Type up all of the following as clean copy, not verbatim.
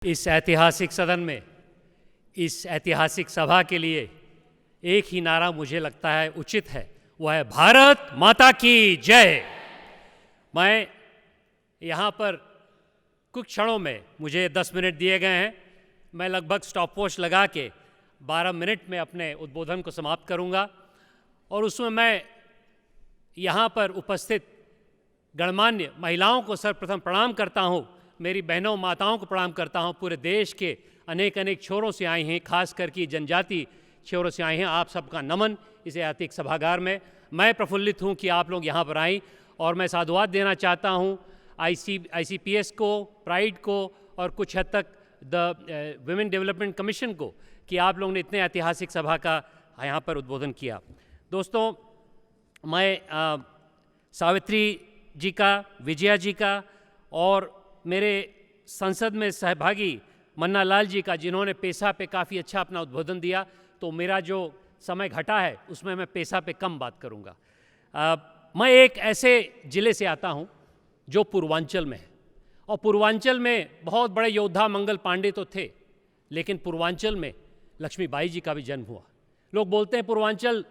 इस ऐतिहासिक सदन में इस ऐतिहासिक सभा के लिए एक ही नारा मुझे लगता है उचित है, वह है भारत माता की जय। मैं यहाँ पर कुछ क्षणों में, मुझे 10 मिनट दिए गए हैं, मैं लगभग स्टॉप वॉच लगा के 12 मिनट में अपने उद्बोधन को समाप्त करूँगा और उसमें मैं यहाँ पर उपस्थित गणमान्य महिलाओं को सर्वप्रथम प्रणाम करता हूँ, मेरी बहनों माताओं को प्रणाम करता हूँ। पूरे देश के अनेक अनेक छोरों से आई हैं, खास करके जनजाति छोरों से आई हैं। आप सबका नमन इस ऐतिहासिक सभागार में। मैं प्रफुल्लित हूँ कि आप लोग यहाँ पर आए और मैं साधुवाद देना चाहता हूँ ICPS को, प्राइड को और कुछ हद तक द वुमेन डेवलपमेंट कमीशन को कि आप लोगों ने इतने ऐतिहासिक सभा का यहाँ पर उद्बोधन किया। दोस्तों, मैं सावित्री जी का, विजया जी का और मेरे संसद में सहभागी मन्ना लाल जी का, जिन्होंने पेशा पे काफ़ी अच्छा अपना उद्बोधन दिया, तो मेरा जो समय घटा है उसमें मैं पेशा पे कम बात करूँगा। मैं एक ऐसे ज़िले से आता हूँ जो पूर्वांचल में है और पूर्वांचल में बहुत बड़े योद्धा मंगल पांडे तो थे, लेकिन पूर्वांचल में लक्ष्मीबाई जी का भी जन्म हुआ। लोग बोलते हैं पूर्वांचल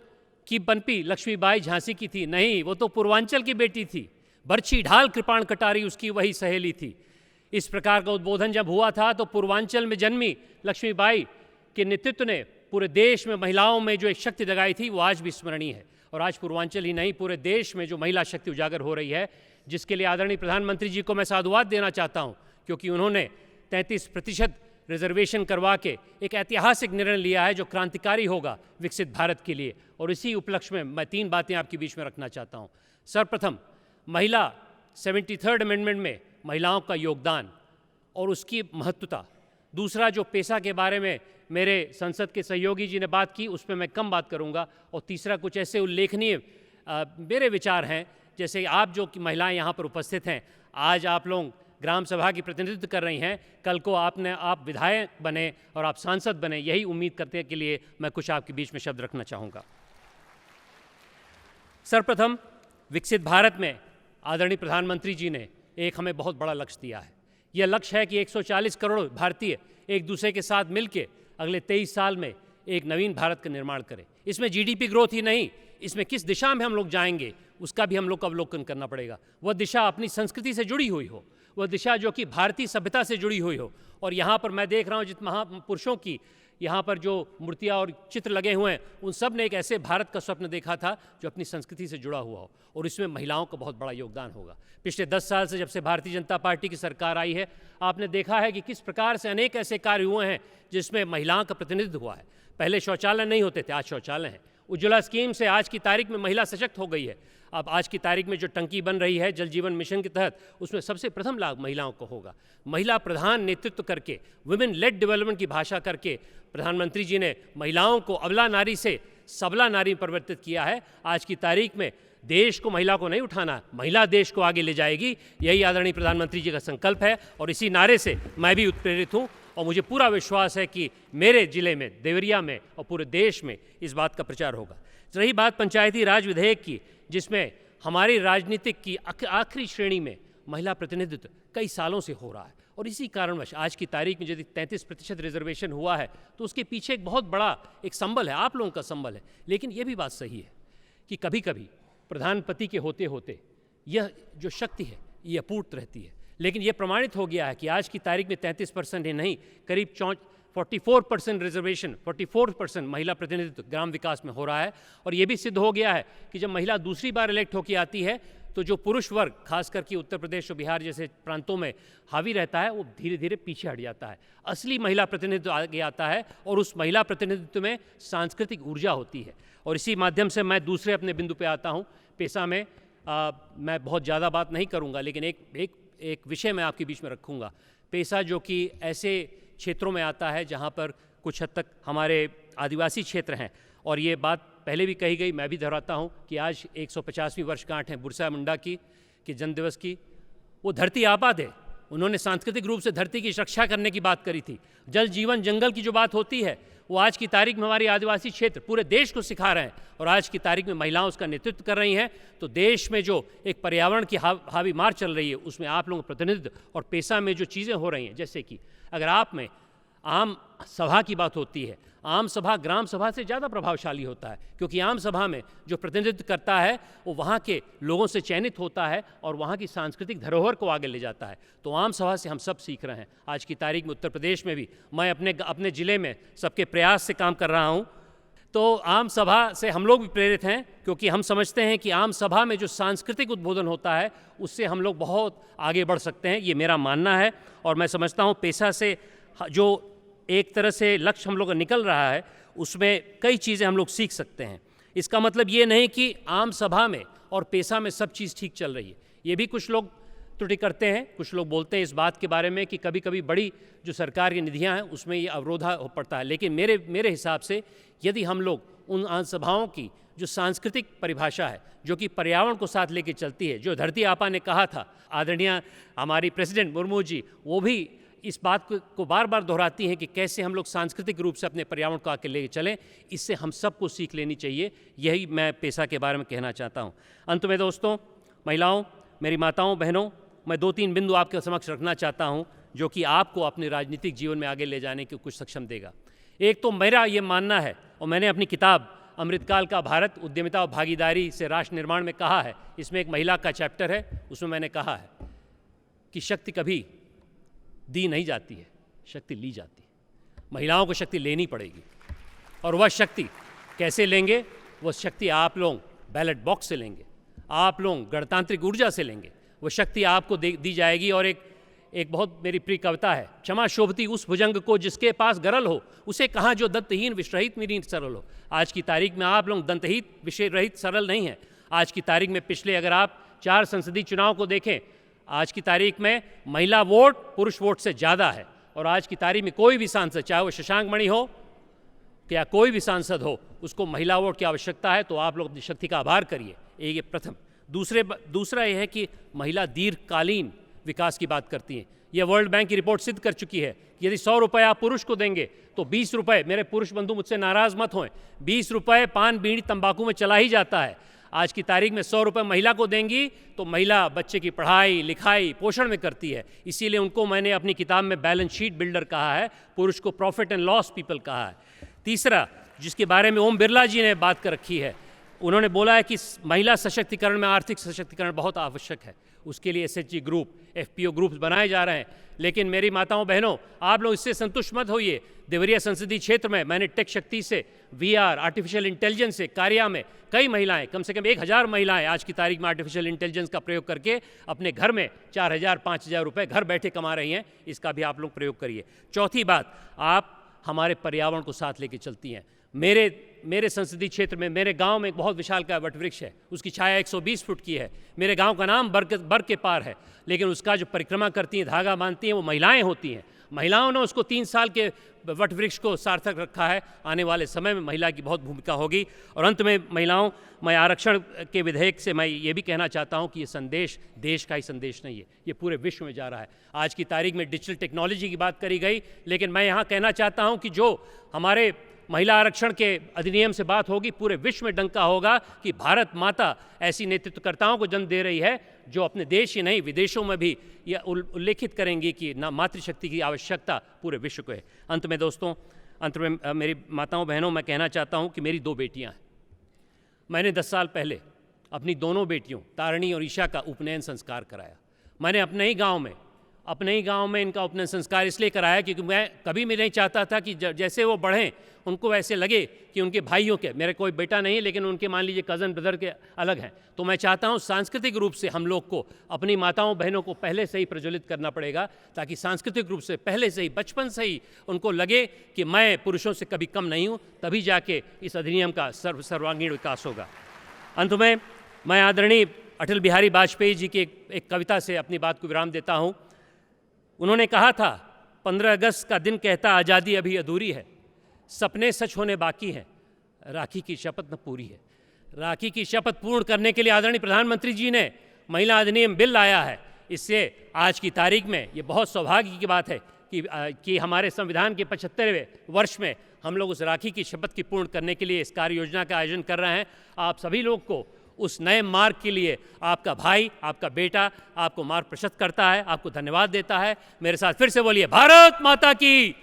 की पनपी लक्ष्मीबाई झांसी की थी, नहीं, वो तो पूर्वांचल की बेटी थी। बरछी ढाल कृपाण कटारी उसकी वही सहेली थी। इस प्रकार का उद्बोधन जब हुआ था तो पूर्वांचल में जन्मी लक्ष्मीबाई के नेतृत्व ने पूरे देश में महिलाओं में जो एक शक्ति जगाई थी वो आज भी स्मरणीय है। और आज पूर्वांचल ही नहीं, पूरे देश में जो महिला शक्ति उजागर हो रही है, जिसके लिए आदरणीय प्रधानमंत्री जी को मैं साधुवाद देना चाहता हूँ, क्योंकि उन्होंने 33% रिजर्वेशन करवा के एक ऐतिहासिक निर्णय लिया है जो क्रांतिकारी होगा विकसित भारत के लिए। और इसी उपलक्ष्य में मैं 3 बातें आपके बीच में रखना चाहता हूँ। सर्वप्रथम, महिला 73rd अमेंडमेंट में महिलाओं का योगदान और उसकी महत्वता। दूसरा, जो पेशा के बारे में मेरे संसद के सहयोगी जी ने बात की, उस पर मैं कम बात करूंगा। और तीसरा, कुछ ऐसे उल्लेखनीय मेरे विचार हैं, जैसे आप जो कि महिलाएं यहाँ पर उपस्थित हैं, आज आप लोग ग्राम सभा की प्रतिनिधित्व कर रही हैं, कल को आप विधायक बने और आप सांसद बने, यही उम्मीद करने के लिए मैं कुछ आपके बीच में शब्द रखना चाहूँगा। सर्वप्रथम, विकसित भारत में आदरणीय प्रधानमंत्री जी ने एक हमें बहुत बड़ा लक्ष्य दिया है। यह लक्ष्य है कि 140 करोड़ भारतीय एक दूसरे के साथ मिलकर अगले 23 साल में एक नवीन भारत का निर्माण करें। इसमें GDP ग्रोथ ही नहीं, इसमें किस दिशा में हम लोग जाएंगे उसका भी हम लोग को अवलोकन करना पड़ेगा। वह दिशा अपनी संस्कृति से जुड़ी हुई हो, वह दिशा जो कि भारतीय सभ्यता से जुड़ी हुई हो। और यहाँ पर मैं देख रहा हूँ जित महापुरुषों की यहाँ पर जो मूर्तियाँ और चित्र लगे हुए हैं, उन सब ने एक ऐसे भारत का स्वप्न देखा था जो अपनी संस्कृति से जुड़ा हुआ हो, और इसमें महिलाओं का बहुत बड़ा योगदान होगा। पिछले 10 साल से जब से भारतीय जनता पार्टी की सरकार आई है, आपने देखा है कि किस प्रकार से अनेक ऐसे कार्य हुए हैं जिसमें महिलाओं का प्रतिनिधित्व हुआ है। पहले शौचालय नहीं होते थे, आज शौचालय हैं। उज्ज्वला स्कीम से आज की तारीख में महिला सशक्त हो गई है। अब आज की तारीख में जो टंकी बन रही है जल जीवन मिशन के तहत, उसमें सबसे प्रथम लाभ महिलाओं को होगा। महिला प्रधान नेतृत्व करके, वुमेन लेड डेवलपमेंट की भाषा करके प्रधानमंत्री जी ने महिलाओं को अबला नारी से सबला नारी में परिवर्तित किया है। आज की तारीख में देश को, महिला को नहीं उठाना, महिला देश को आगे ले जाएगी, यही आदरणीय प्रधानमंत्री जी का संकल्प है। और इसी नारे से मैं भी उत्प्रेरित हूँ और मुझे पूरा विश्वास है कि मेरे जिले में, देवरिया में और पूरे देश में इस बात का प्रचार होगा। रही बात पंचायती राज विधेयक की, जिसमें हमारी राजनीतिक की आखिरी श्रेणी में महिला प्रतिनिधित्व कई सालों से हो रहा है, और इसी कारणवश आज की तारीख में यदि 33% रिजर्वेशन हुआ है तो उसके पीछे एक बहुत बड़ा एक संबल है, आप लोगों का संबल है। लेकिन यह भी बात सही है कि कभी कभी प्रधानपति के होते होते यह जो शक्ति है ये अपूर्त रहती है। लेकिन यह प्रमाणित हो गया है कि आज की तारीख में 33% ही नहीं, करीब 44% रिजर्वेशन, 44% महिला प्रतिनिधित्व ग्राम विकास में हो रहा है। और ये भी सिद्ध हो गया है कि जब महिला दूसरी बार इलेक्ट होकर आती है तो जो पुरुष वर्ग, खास करके उत्तर प्रदेश और बिहार जैसे प्रांतों में हावी रहता है, वो धीरे धीरे पीछे हट जाता है। असली महिला प्रतिनिधित्व आगे आता है और उस महिला प्रतिनिधित्व में सांस्कृतिक ऊर्जा होती है। और इसी माध्यम से मैं दूसरे अपने बिंदु पे आता हूँ। पेशा में मैं बहुत ज़्यादा बात नहीं करूँगा, लेकिन एक विषय मैं आपके बीच में रखूँगा। पेशा जो कि ऐसे क्षेत्रों में आता है जहाँ पर कुछ हद तक हमारे आदिवासी क्षेत्र हैं, और ये बात पहले भी कही गई, मैं भी दोहराता हूँ कि आज 150वीं वर्षगांठ है बिरसा मुंडा की जन्म दिवस की। वो धरती आबा थे, उन्होंने सांस्कृतिक रूप से धरती की रक्षा करने की बात करी थी। जल जीवन जंगल की जो बात होती है वो आज की तारीख में हमारी आदिवासी क्षेत्र पूरे देश को सिखा रहे हैं और आज की तारीख में महिलाएं उसका नेतृत्व कर रही हैं। तो देश में जो एक पर्यावरण की हावी मार चल रही है उसमें आप लोगों का प्रतिनिधित्व और पेशा में जो चीज़ें हो रही हैं, जैसे कि अगर आप में आम सभा की बात होती है, आम सभा ग्राम सभा से ज़्यादा प्रभावशाली होता है, क्योंकि आम सभा में जो प्रतिनिधित्व करता है वो वहाँ के लोगों से चयनित होता है और वहाँ की सांस्कृतिक धरोहर को आगे ले जाता है। तो आम सभा से हम सब सीख रहे हैं। आज की तारीख में उत्तर प्रदेश में भी मैं अपने ज़िले में सबके प्रयास से काम कर रहा हूँ। तो आम सभा से हम लोग भी प्रेरित हैं, क्योंकि हम समझते हैं कि आम सभा में जो सांस्कृतिक उद्बोधन होता है उससे हम लोग बहुत आगे बढ़ सकते हैं, ये मेरा मानना है। और मैं समझता हूँ पेशा से जो एक तरह से लक्ष्य हम लोग का निकल रहा है उसमें कई चीज़ें हम लोग सीख सकते हैं। इसका मतलब ये नहीं कि आम सभा में और पेशा में सब चीज़ ठीक चल रही है। ये भी कुछ लोग त्रुटि करते हैं, कुछ लोग बोलते हैं इस बात के बारे में कि कभी कभी बड़ी जो सरकार की निधियां हैं उसमें ये अवरोधा हो पड़ता है। लेकिन मेरे हिसाब से यदि हम लोग उन आम सभाओं की जो सांस्कृतिक परिभाषा है, जो कि पर्यावरण को साथ लेके चलती है, जो धरती आपा ने कहा था, आदरणीय हमारी प्रेसिडेंट मुर्मू जी वो भी इस बात को बार बार दोहराती हैं कि कैसे हम लोग सांस्कृतिक रूप से अपने पर्यावरण को आके लेके चलें। इससे हम सबको सीख लेनी चाहिए। यही मैं पेशा के बारे में कहना चाहता हूँ। अंत में दोस्तों, महिलाओं, मेरी माताओं, बहनों, मैं 2-3 बिंदु आपके समक्ष रखना चाहता हूँ जो कि आपको अपने राजनीतिक जीवन में आगे ले जाने के कुछ सक्षम देगा। एक तो मेरा ये मानना है, और मैंने अपनी किताब अमृतकाल का भारत, उद्यमिता और भागीदारी से राष्ट्र निर्माण में कहा है, इसमें एक महिला का चैप्टर है, उसमें मैंने कहा है कि शक्ति कभी दी नहीं जाती है, शक्ति ली जाती है। महिलाओं को शक्ति लेनी पड़ेगी। और वह शक्ति कैसे लेंगे? वह शक्ति आप लोग बैलेट बॉक्स से लेंगे, आप लोग गणतांत्रिक ऊर्जा से लेंगे। वह शक्ति आपको दी जाएगी। और एक बहुत मेरी प्रिय कविता है, क्षमा शोभती उस भुजंग को जिसके पास गरल हो, उसे कहाँ जो दंतहीन विषरहित मेरी सरल हो। आज की तारीख में आप लोग दंतहीन विषय रहित सरल नहीं हैं। आज की तारीख में पिछले अगर आप 4 संसदीय चुनाव को देखें, आज की तारीख में महिला वोट पुरुष वोट से ज़्यादा है। और आज की तारीख में कोई भी सांसद, चाहे वो शशांक मणि हो या कोई भी सांसद हो, उसको महिला वोट की आवश्यकता है। तो आप लोग अपनी शक्ति का आभार करिए, ये प्रथम। दूसरा यह है कि महिला दीर्घकालीन विकास की बात करती हैं। यह वर्ल्ड बैंक की रिपोर्ट सिद्ध कर चुकी है कि यदि 100 रुपये आप पुरुष को देंगे तो 20 रुपये, मेरे पुरुष बंधु मुझसे नाराज़ मत हों, 20 रुपये पान बीड़ी तंबाकू में चला ही जाता है। आज की तारीख में 100 रुपये महिला को देंगी तो महिला बच्चे की पढ़ाई लिखाई पोषण में करती है। इसीलिए उनको मैंने अपनी किताब में बैलेंस शीट बिल्डर कहा है, पुरुष को प्रॉफिट एंड लॉस पीपल कहा है। तीसरा, जिसके बारे में ओम बिरला जी ने बात कर रखी है, उन्होंने बोला है कि महिला सशक्तिकरण में आर्थिक सशक्तिकरण बहुत आवश्यक है। उसके लिए SHG ग्रुप, FPO ग्रुप्स बनाए जा रहे हैं। लेकिन मेरी माताओं बहनों, आप लोग इससे संतुष्ट मत होइए। देवरिया संसदीय क्षेत्र में मैंने टेक शक्ति से, VR, आर्टिफिशियल इंटेलिजेंस से, कार्या में कई महिलाएं, कम से कम 1000 महिलाएं आज की तारीख में आर्टिफिशियल इंटेलिजेंस का प्रयोग करके अपने घर में 4000-5000 रुपये घर बैठे कमा रही हैं। इसका भी आप लोग प्रयोग करिए। चौथी बात, आप हमारे पर्यावरण को साथ लेके चलती हैं। मेरे संसदीय क्षेत्र में, मेरे गांव में एक बहुत विशालकाय वटवृक्ष है, उसकी छाया 120 फुट की है। मेरे गांव का नाम बर्ग के पार है, लेकिन उसका जो परिक्रमा करती हैं, धागा बांधती हैं, वो महिलाएं होती हैं। महिलाओं ने उसको 3 साल के वटवृक्ष को सार्थक रखा है। आने वाले समय में महिला की बहुत भूमिका होगी। और अंत में महिलाओं, मैं आरक्षण के विधेयक से मैं ये भी कहना चाहता हूँ कि ये संदेश देश का ही संदेश नहीं है, ये पूरे विश्व में जा रहा है। आज की तारीख में डिजिटल टेक्नोलॉजी की बात करी गई, लेकिन मैं यहाँ कहना चाहता हूँ कि जो हमारे महिला आरक्षण के अधिनियम से बात होगी, पूरे विश्व में डंका होगा कि भारत माता ऐसी नेतृत्वकर्ताओं को जन्म दे रही है जो अपने देश ही नहीं विदेशों में भी यह उल्लेखित करेंगी कि मातृशक्ति की आवश्यकता पूरे विश्व को है। अंत में दोस्तों, मेरी माताओं बहनों, मैं कहना चाहता हूँ कि मेरी 2 बेटियाँ हैं। मैंने 10 साल पहले अपनी दोनों बेटियों तारिणी और ईशा का उपनयन संस्कार कराया। मैंने अपने ही गांव में इनका उपनयन संस्कार इसलिए कराया क्योंकि मैं कभी भी नहीं चाहता था कि जैसे वो बढ़ें उनको ऐसे लगे कि उनके भाइयों के, मेरे कोई बेटा नहीं लेकिन उनके मान लीजिए कज़न ब्रदर के अलग हैं। तो मैं चाहता हूँ सांस्कृतिक रूप से हम लोग को अपनी माताओं बहनों को पहले से ही प्रज्वलित करना पड़ेगा, ताकि सांस्कृतिक रूप से पहले से ही, बचपन से ही उनको लगे कि मैं पुरुषों से कभी कम नहीं हूँ। तभी जाके इस अधिनियम का सर्वांगीण विकास होगा। अंत में मैं आदरणीय अटल बिहारी वाजपेयी जी की एक कविता से अपनी बात को विराम देता हूँ। उन्होंने कहा था, 15 अगस्त का दिन कहता आज़ादी अभी अधूरी है, सपने सच होने बाकी हैं, राखी की शपथ न पूरी है। राखी की शपथ पूर्ण करने के लिए आदरणीय प्रधानमंत्री जी ने महिला अधिनियम बिल लाया है। इससे आज की तारीख में ये बहुत सौभाग्य की बात है कि हमारे संविधान के 75वें वर्ष में हम लोग उस राखी की शपथ की पूर्ण करने के लिए इस कार्य योजना का आयोजन कर रहे हैं। आप सभी लोग को उस नए मार्ग के लिए आपका भाई, आपका बेटा आपको मार्ग प्रशस्त करता है, आपको धन्यवाद देता है। मेरे साथ फिर से बोलिए, भारत माता की।